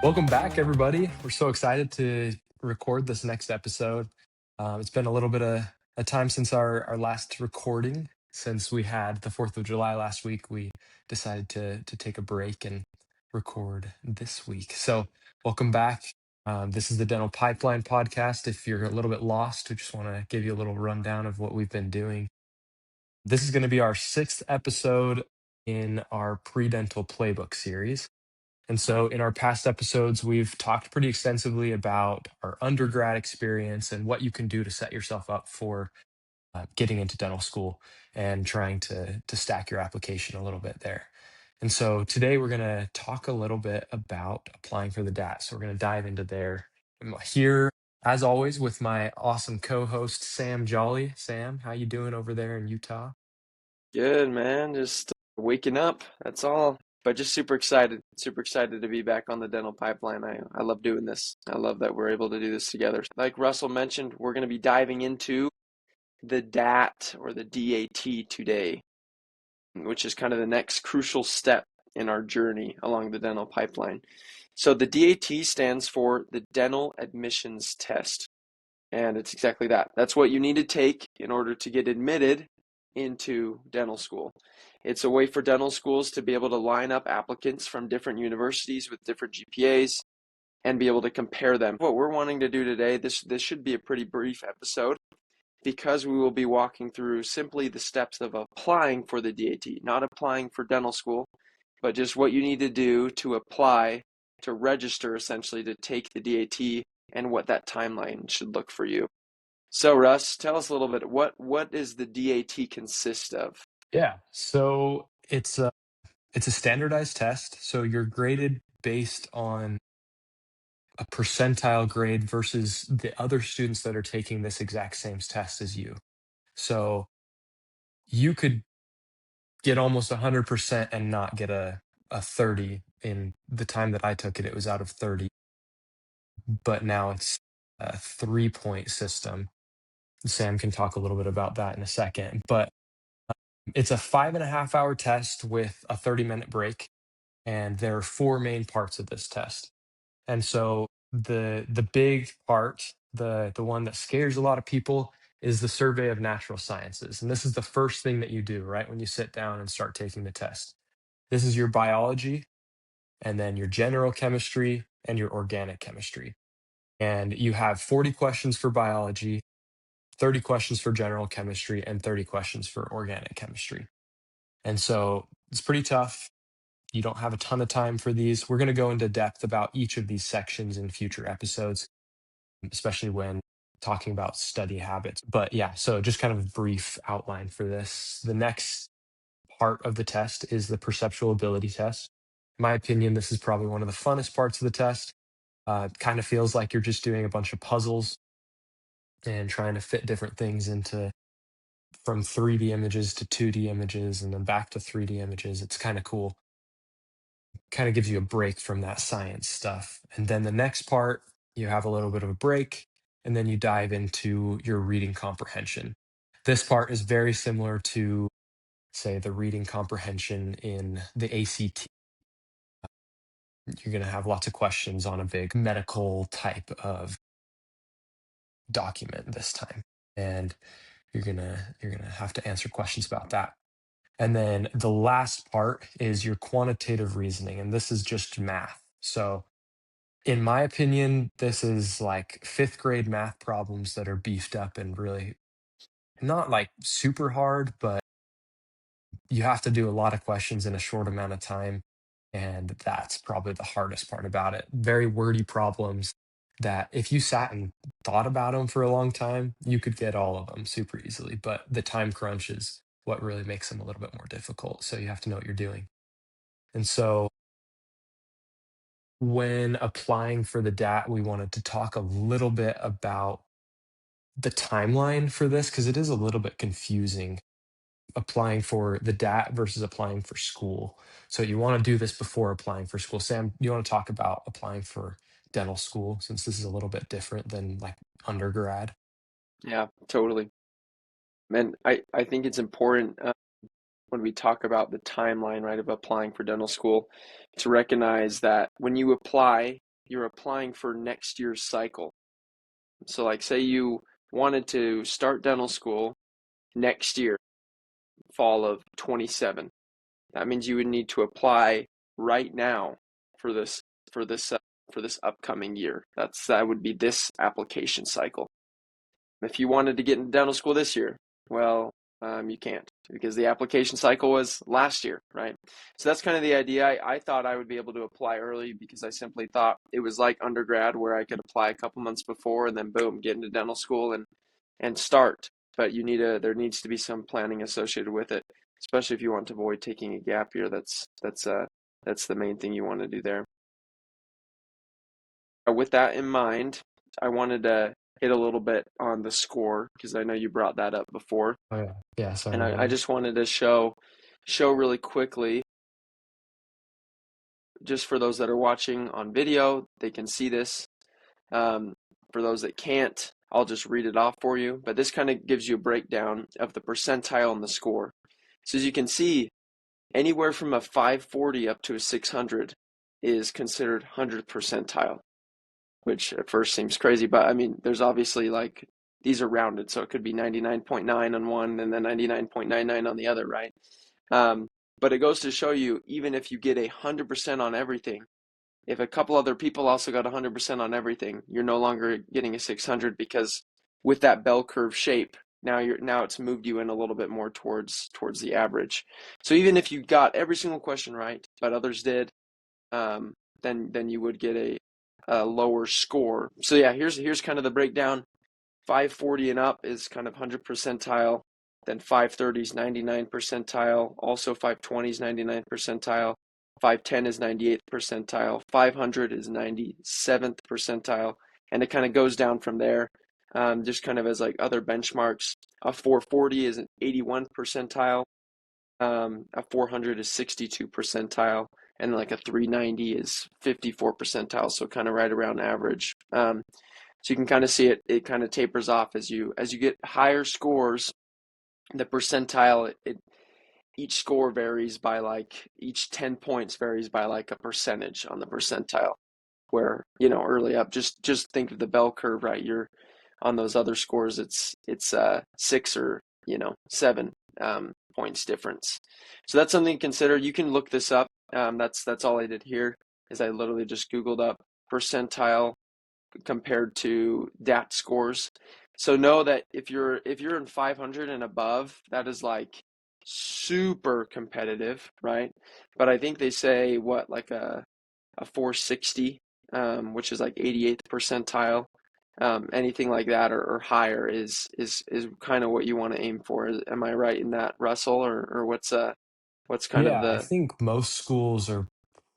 Welcome back, everybody. We're so excited to record this next episode. It's been a little bit of a time since our last recording, since we had the 4th of July last week. We decided to take a break and record this week. So, welcome back. This is the Dental Pipeline podcast. If you're a little bit lost, we just want to give you a little rundown of what we've been doing. This is going to be our 6th episode in our Pre-Dental Playbook series. And so, in our past episodes, we've talked pretty extensively about our undergrad experience and what you can do to set yourself up for getting into dental school and trying to stack your application a little bit there. And so, today we're going to talk a little bit about applying for the DAT. So, we're going to dive into there. I'm here, as always, with my awesome co-host Sam Jolly. Sam, how you doing over there in Utah? Good, man. Just waking up. That's all. But just super excited. Super excited to be back on the dental pipeline. I love doing this. I love that we're able to do this together. Like Russell mentioned, we're going to be diving into the DAT or the DAT today, which is kind of the next crucial step in our journey along the dental pipeline. So the DAT stands for the Dental Admissions Test. And it's exactly that. That's what you need to take in order to get admitted into dental school. It's a way for dental schools to be able to line up applicants from different universities with different GPAs and be able to compare them. What we're wanting to do today, this should be a pretty brief episode because we will be walking through simply the steps of applying for the DAT, not applying for dental school, but just what you need to do to apply, to register essentially to take the DAT and what that timeline should look for you. So Russ, tell us a little bit, what does the DAT consist of? Yeah. So it's a standardized test. So you're graded based on a percentile grade versus the other students that are taking this exact same test as you. So you could get almost 100% and not get a 30. In the time that I took it, it was out of 30. But now it's a 3-point system. Sam can talk a little bit about that in a second. But it's a 5.5 hour test with a 30-minute break. And there are four main parts of this test. And so the big part, the one that scares a lot of people, is the survey of natural sciences. And this is the first thing that you do, right, when you sit down and start taking the test. This is your biology, and then your general chemistry and your organic chemistry. And you have 40 questions for biology, 30 questions for general chemistry, and 30 questions for organic chemistry. And so it's pretty tough. You don't have a ton of time for these. We're going to go into depth about each of these sections in future episodes, especially when talking about study habits. But yeah, so just kind of a brief outline for this. The next part of the test is the perceptual ability test. In my opinion, this is probably one of the funnest parts of the test. It kind of feels like you're just doing a bunch of puzzles and trying to fit different things into from 3D images to 2D images and then back to 3D images. It's kind of cool. Kind of gives you a break from that science stuff. And then the next part, you have a little bit of a break, and then you dive into your reading comprehension. This part is very similar to, say, the reading comprehension in the ACT. You're going to have lots of questions on a big medical type of document this time, and you're gonna have to answer questions about that. And then the last part is your quantitative reasoning, and this is just math. So in my opinion, this is like fifth grade math problems that are beefed up and really not like super hard, but you have to do a lot of questions in a short amount of time. And that's probably the hardest part about it. Very wordy problems that if you sat and thought about them for a long time, you could get all of them super easily. But the time crunch is what really makes them a little bit more difficult. So you have to know what you're doing. And so when applying for the DAT, we wanted to talk a little bit about the timeline for this because it is a little bit confusing applying for the DAT versus applying for school. So you want to do this before applying for school. Sam, you want to talk about applying for dental school since this is a little bit different than like undergrad? Yeah, totally. And I think it's important when we talk about the timeline, right, of applying for dental school to recognize that when you apply, you're applying for next year's cycle. So like say you wanted to start dental school next year, fall of 27. That means you would need to apply right now for this for this uh, for this upcoming year. That would be this application cycle. If you wanted to get into dental school this year, well, you can't because the application cycle was last year, right? So that's kind of the idea. I thought I would be able to apply early because I simply thought it was like undergrad where I could apply a couple months before and then boom, get into dental school and start. But there needs to be some planning associated with it, especially if you want to avoid taking a gap year. That's the main thing you want to do there. With that in mind, I wanted to hit a little bit on the score because I know you brought that up before, Oh yeah. Yeah, sorry and about I it. just wanted to show really quickly, just for those that are watching on video, they can see this. Um, for those that can't, I'll just read it off for you. But this kind of gives you a breakdown of the percentile and the score. So as you can see, anywhere from a 540 up to a 600 is considered 100th percentile, which at first seems crazy, but I mean, there's obviously like these are rounded, so it could be 99.9 on one and then 99.99 on the other, right? Um, but it goes to show you, even if you get 100% on everything, if a couple other people also got 100% on everything, you're no longer getting a 600 because with that bell curve shape, now it's moved you in a little bit more towards the average. So even if you got every single question right, but others did, um, then you would get a lower score. So yeah, here's kind of the breakdown. 540 and up is kind of 100 percentile. Then 530 is 99 percentile. Also 520 is 99 percentile. 510 is 98th percentile. 500 is 97th percentile. And it kind of goes down from there, just kind of as like other benchmarks. A 440 is an 81 percentile. A 400 is 62 percentile. And like a 390 is 54 percentile. So kind of right around average. So you can kind of see it kind of tapers off as you get higher scores. The percentile, each score varies by like each 10 points varies by like a percentage on the percentile. Where, early up, just think of the bell curve, right? You're on those other scores, it's 6 or 7 points difference. So that's something to consider. You can look this up. That's all I did here is I literally just Googled up percentile compared to DAT scores. So know that if you're in 500 and above, that is like super competitive, right? But I think they say what like a 460, which is like 88th percentile. Anything like that or higher is kind of what you want to aim for. Am I right in that, Russell, or what's kind of Yeah, I the think most schools are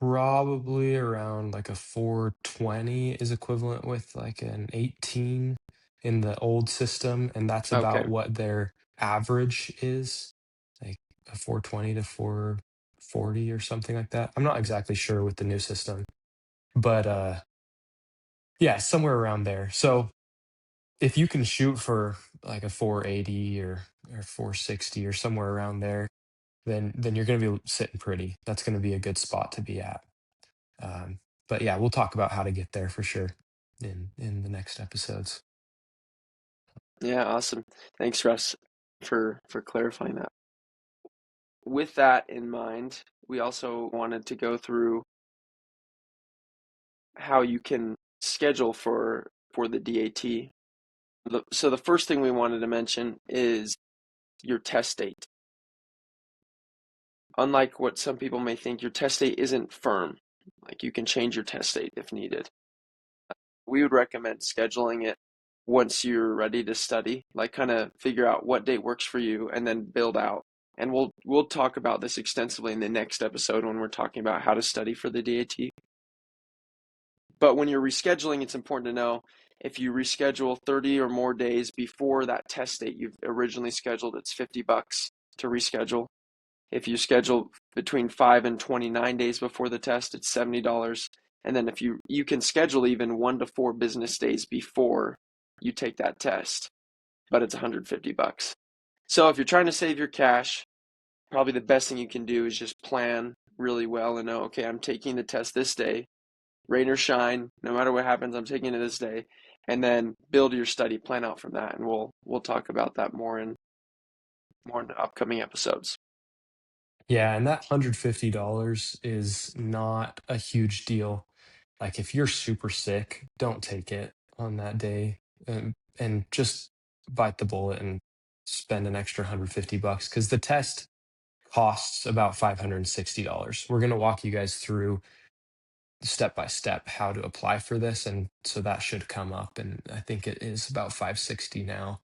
probably around like a 420 is equivalent with like an 18 in the old system, and that's okay? about what their average is, like a 420 to 440 or something like that. I'm not exactly sure with the new system, but yeah, somewhere around there. So if you can shoot for like a 480 or 460 or somewhere around there, then you're going to be sitting pretty. That's going to be a good spot to be at. Um, but yeah, we'll talk about how to get there for sure in the next episodes. Yeah, awesome. Thanks, Russ, for clarifying that. With that in mind, we also wanted to go through how you can schedule for the DAT. So the first thing we wanted to mention is your test date. Unlike what some people may think, your test date isn't firm. Like you can change your test date if needed. We would recommend scheduling it once you're ready to study, like kind of figure out what date works for you and then build out. And we'll talk about this extensively in the next episode when we're talking about how to study for the DAT. But when you're rescheduling, it's important to know if you reschedule 30 or more days before that test date you've originally scheduled, it's $50 to reschedule. If you schedule between 5 and 29 days before the test, it's $70. And then if you can schedule even 1 to 4 business days before you take that test, but it's $150. So if you're trying to save your cash, probably the best thing you can do is just plan really well and know, okay, I'm taking the test this day. rain or shine, no matter what happens, I'm taking it this day, and then build your study plan out from that. And we'll talk about that more in the upcoming episodes. Yeah, and that $150 is not a huge deal. Like if you're super sick, don't take it on that day, and just bite the bullet and spend an extra $150 because the test costs about $560. We're going to walk you guys through step by step how to apply for this, and so that should come up. And I think it is about 560 now.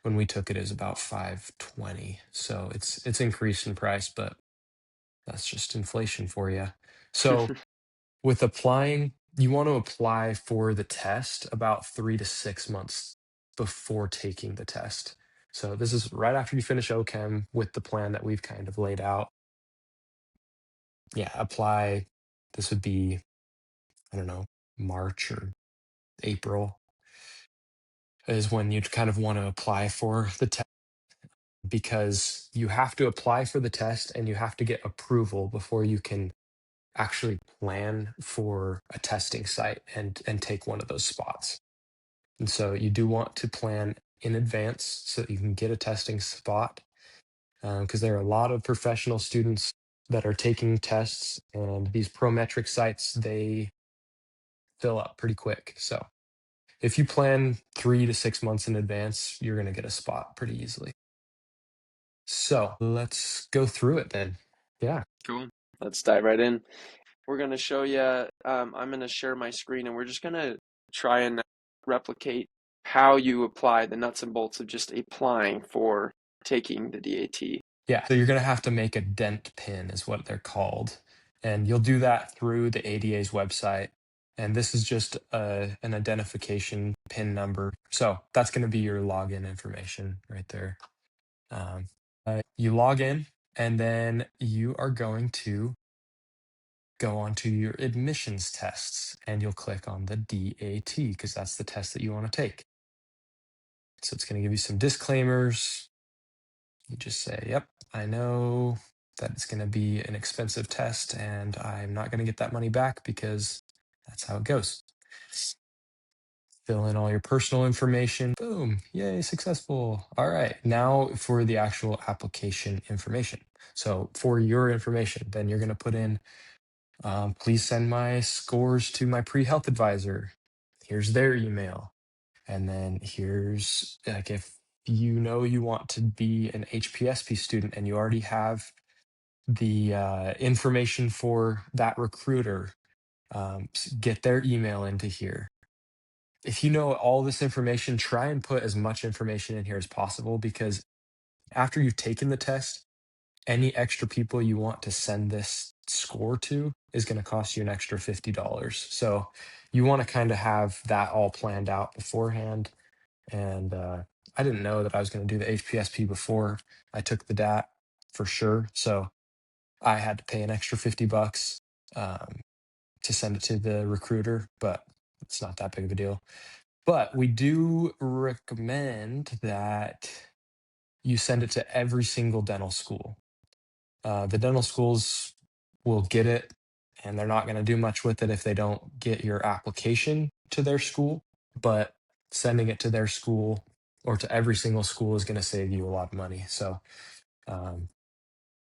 When we took it, is about 520. So it's increased in price, but that's just inflation for you. So with applying, you want to apply for the test about 3 to 6 months before taking the test. So this is right after you finish OChem with the plan that we've kind of laid out. Yeah, apply. This would be, I don't know, March or April is when you'd kind of want to apply for the test, because you have to apply for the test and you have to get approval before you can actually plan for a testing site and take one of those spots. And so you do want to plan in advance so that you can get a testing spot, because there are a lot of professional students that are taking tests, and these Prometric sites, they fill up pretty quick. So if you plan 3 to 6 months in advance, you're going to get a spot pretty easily. So let's go through it then. Yeah. Cool. Let's dive right in. We're going to show you, I'm going to share my screen and we're just going to try and replicate how you apply the nuts and bolts of just applying for taking the DAT. Yeah. So you're going to have to make a dent pin, is what they're called. And you'll do that through the ADA's website. And this is just an identification pin number. So that's going to be your login information right there. You log in, and then you are going to go onto your admissions tests, and you'll click on the DAT because that's the test that you want to take. So it's going to give you some disclaimers. You just say, yep, I know that it's going to be an expensive test and I'm not going to get that money back because that's how it goes. Fill in all your personal information. Boom. Yay, successful. All right. Now for the actual application information. So for your information, then you're going to put in, please send my scores to my pre-health advisor. Here's their email. And then here's, like, if you know you want to be an HPSP student and you already have the information for that recruiter, get their email into here. If you know all this information, try and put as much information in here as possible, because after you've taken the test, any extra people you want to send this score to is going to cost you an extra $50. So you want to kind of have that all planned out beforehand. And I didn't know that I was going to do the HPSP before I took the DAT for sure. So I had to pay an extra $50 to send it to the recruiter, but it's not that big of a deal. But we do recommend that you send it to every single dental school. The dental schools will get it, and they're not going to do much with it if they don't get your application to their school. But sending it to their school or to every single school is going to save you a lot of money. So um,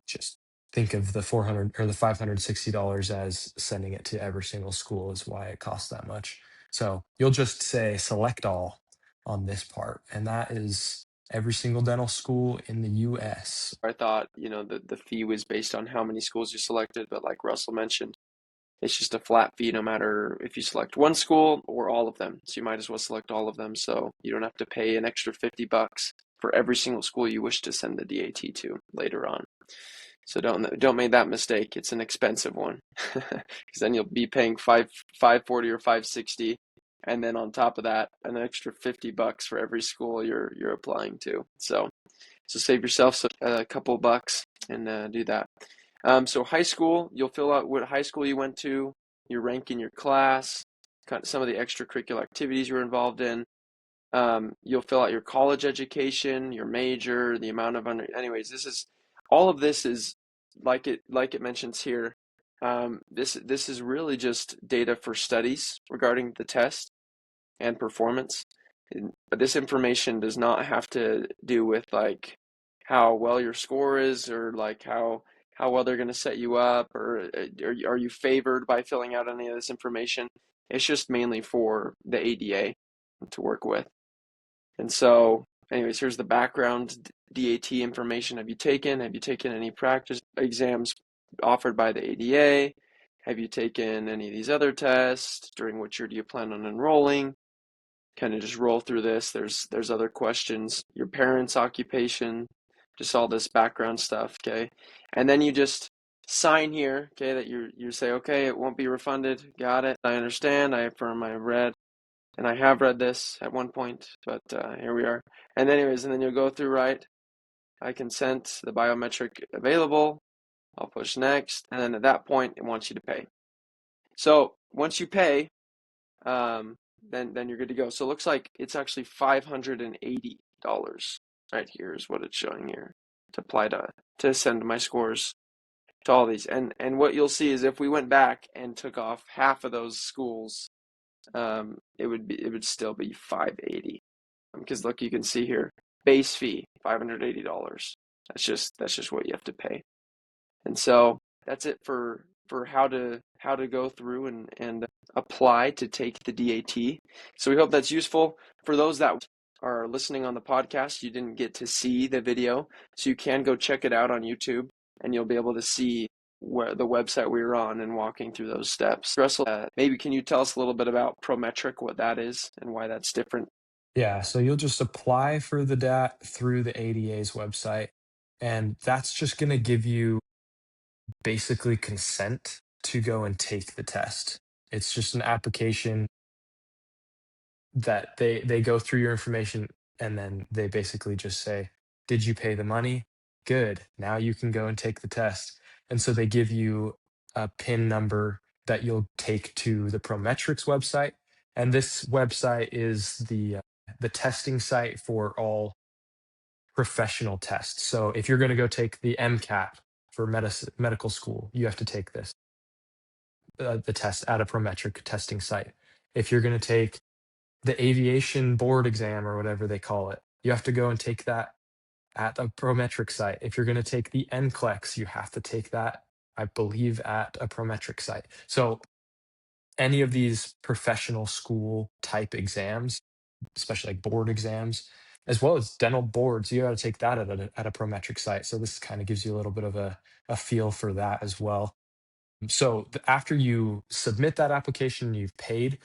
just think of the 400 or the $560 as sending it to every single school is why it costs that much. So you'll just say select all on this part, and that is every single dental school in the US. I thought, the fee was based on how many schools you selected, but like Russell mentioned, it's just a flat fee no matter if you select one school or all of them. So you might as well select all of them so you don't have to pay an extra $50 for every single school you wish to send the DAT to later on. So don't make that mistake. It's an expensive one because then you'll be paying 540 or 560, and then on top of that, an extra $50 for every school you're applying to. So save yourself a couple bucks and do that. So high school, you'll fill out what high school you went to, your rank in your class, kind of some of the extracurricular activities you were involved in. You'll fill out your college education, your major, the amount of anyways, all of this is like it mentions here. This is really just data for studies regarding the test and performance. But this information does not have to do with like how well your score is, or like how well they're going to set you up, or are you favored by filling out any of this information. It's just mainly for the ADA to work with. And so, anyways, here's the background DAT information. Have you taken? Have you taken any practice exams offered by the ADA? Have you taken any of these other tests? During which year do you plan on enrolling? Kind of just roll through this. There's other questions. Your parents' occupation, just all this background stuff, okay? And then you just sign here, okay, that you say, okay, it won't be refunded. Got it. I understand. I affirm. I have read. And I have read this at one point, but here we are. And anyways, and then you'll go through, right? I consent, the biometric available. I'll push next. And then at that point, it wants you to pay. So once you pay, then you're good to go. So it looks like it's actually $580 right here is what it's showing here to apply to send my scores to all these. And what you'll see is if we went back and took off half of those schools, it would still be 580. Because look, you can see here, base fee $580. That's just what you have to pay. And so that's it for how to go through and apply to take the DAT. So we hope that's useful for those that are listening on the podcast. You didn't get to see the video, so you can go check it out on YouTube, and you'll be able to see where the website we were on and walking through those steps. Russell, maybe can you tell us a little bit about Prometric, what that is, and why that's different? Yeah, so you'll just apply for the DAT through the ADA's website, and that's just going to give you basically consent to go and take the test. It's just an application that they go through your information, and then they basically just say, "Did you pay the money? Good. Now you can go and take the test." And so they give you a PIN number that you'll take to the Prometrics website, and this website is the testing site for all professional tests. So if you're going to go take the MCAT for medical school, you have to take the test at a Prometric testing site. If you're going to take the aviation board exam or whatever they call it, you have to go and take that at a Prometric site. If you're going to take the NCLEX, you have to take that, I believe, at a Prometric site. So any of these professional school type exams, especially like board exams, as well as dental boards, you got to take that at a Prometric site. So this kind of gives you a little bit of a feel for that as well. So after you submit that application, you've paid,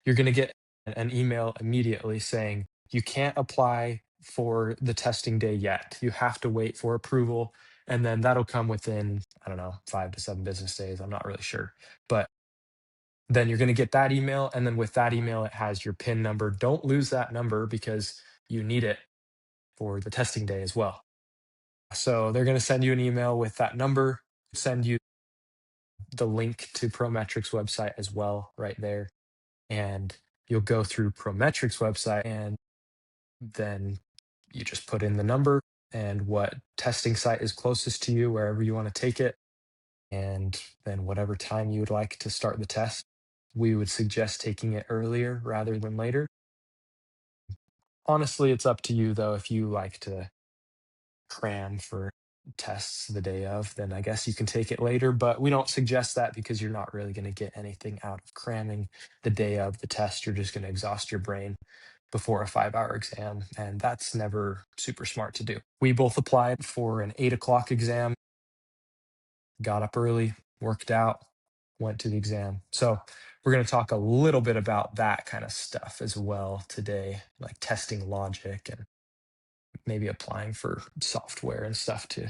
you're going to get an email immediately saying you can't apply for the testing day yet. You have to wait for approval. And then that'll come within, I don't know, 5 to 7 business days. I'm not really sure. But then you're going to get that email. And then with that email, it has your PIN number. Don't lose that number because you need it for the testing day as well. So they're going to send you an email with that number, send you the link to Prometrics website as well, right there. And you'll go through Prometrics website, and then you just put in the number and what testing site is closest to you, wherever you want to take it, and then whatever time you would like to start the test. We would suggest taking it earlier rather than later. Honestly, it's up to you though. If you like to cram for tests the day of, then I guess you can take it later. But we don't suggest that because you're not really going to get anything out of cramming the day of the test. You're just going to exhaust your brain before a 5 hour exam. And that's never super smart to do. We both applied for an 8 o'clock exam, got up early, worked out, went to the exam. So we're going to talk a little bit about that kind of stuff as well today, like testing logic and maybe applying for software and stuff to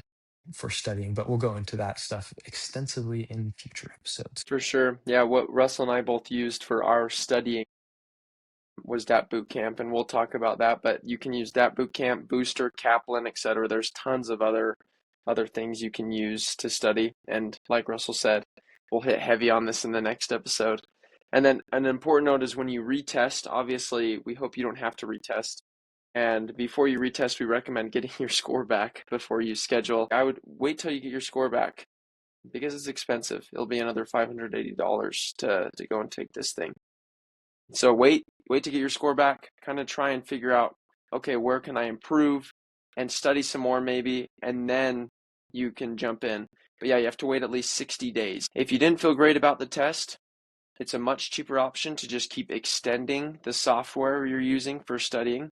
for studying, but we'll go into that stuff extensively in future episodes. For sure. Yeah, what Russell and I both used for our studying was DAT Bootcamp, and we'll talk about that. But you can use DAT Bootcamp, Booster, Kaplan, etc. There's tons of other things you can use to study. And like Russell said, we'll hit heavy on this in the next episode. And then an important note is when you retest, obviously, we hope you don't have to retest. And before you retest, we recommend getting your score back before you schedule. I would wait till you get your score back because it's expensive. It'll be another $580 to go and take this thing. So wait to get your score back, kind of try and figure out, okay, where can I improve, and study some more maybe, and then you can jump in. But yeah, you have to wait at least 60 days. If you didn't feel great about the test, it's a much cheaper option to just keep extending the software you're using for studying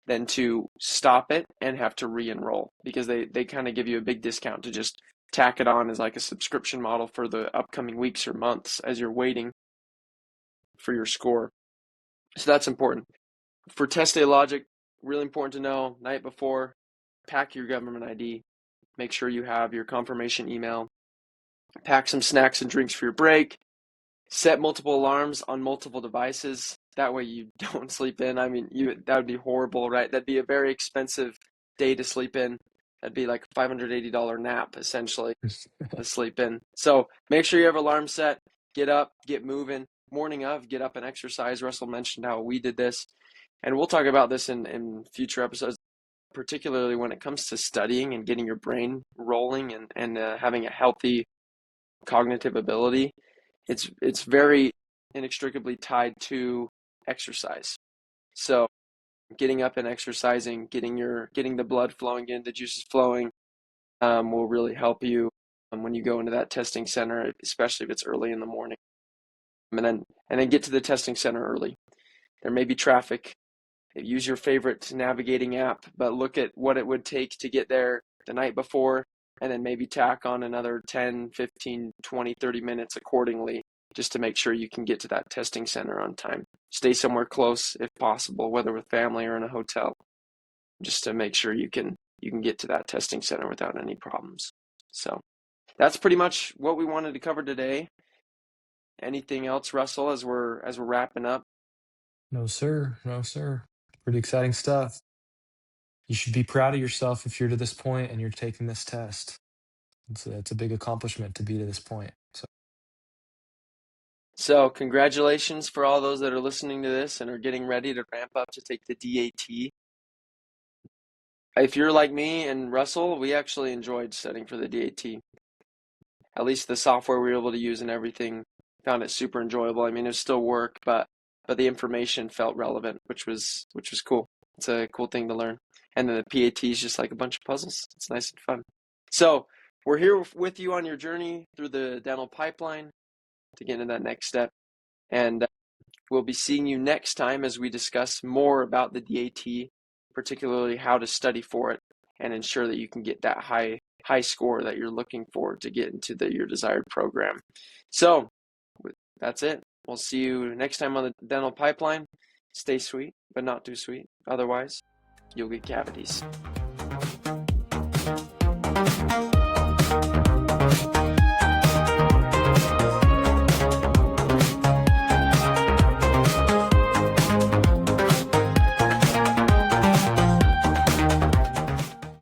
than to stop it and have to re-enroll, because they kind of give you a big discount to just tack it on as like a subscription model for the upcoming weeks or months as you're waiting for your score. So that's important. For test day logic, really important to know, night before, pack your government ID, make sure you have your confirmation email, pack some snacks and drinks for your break, set multiple alarms on multiple devices. That way you don't sleep in. I mean, that would be horrible, right? That'd be a very expensive day to sleep in. That'd be like a $580 nap, essentially, to sleep in. So make sure you have alarm set. Get up, get moving. Morning of, get up and exercise. Russell mentioned how we did this. And we'll talk about this in future episodes, particularly when it comes to studying and getting your brain rolling and having a healthy cognitive ability. It's very inextricably tied to exercise. So getting up and exercising, getting the blood flowing in, the juices flowing, will really help you when you go into that testing center, especially if it's early in the morning. And then get to the testing center early. There may be traffic. Use your favorite navigating app, but look at what it would take to get there the night before, and then maybe tack on another 10, 15, 20, 30 minutes accordingly, just to make sure you can get to that testing center on time. Stay somewhere close if possible, whether with family or in a hotel, just to make sure you can get to that testing center without any problems. So that's pretty much what we wanted to cover today. Anything else, Russell, as we're wrapping up? No, sir. No, sir. Pretty exciting stuff. You should be proud of yourself if you're to this point and you're taking this test. It's a big accomplishment to be to this point. So congratulations for all those that are listening to this and are getting ready to ramp up to take the DAT. If you're like me and Russell, we actually enjoyed studying for the DAT. At least the software we were able to use and everything, found it super enjoyable. I mean, it was still work, but the information felt relevant, which was cool. It's a cool thing to learn. And then the PAT is just like a bunch of puzzles. It's nice and fun. So we're here with you on your journey through the dental pipeline to get into that next step. And we'll be seeing you next time as we discuss more about the DAT, particularly how to study for it and ensure that you can get that high score that you're looking for to get into your desired program. So that's it. We'll see you next time on the dental pipeline. Stay sweet, but not too sweet. Otherwise, you'll get cavities.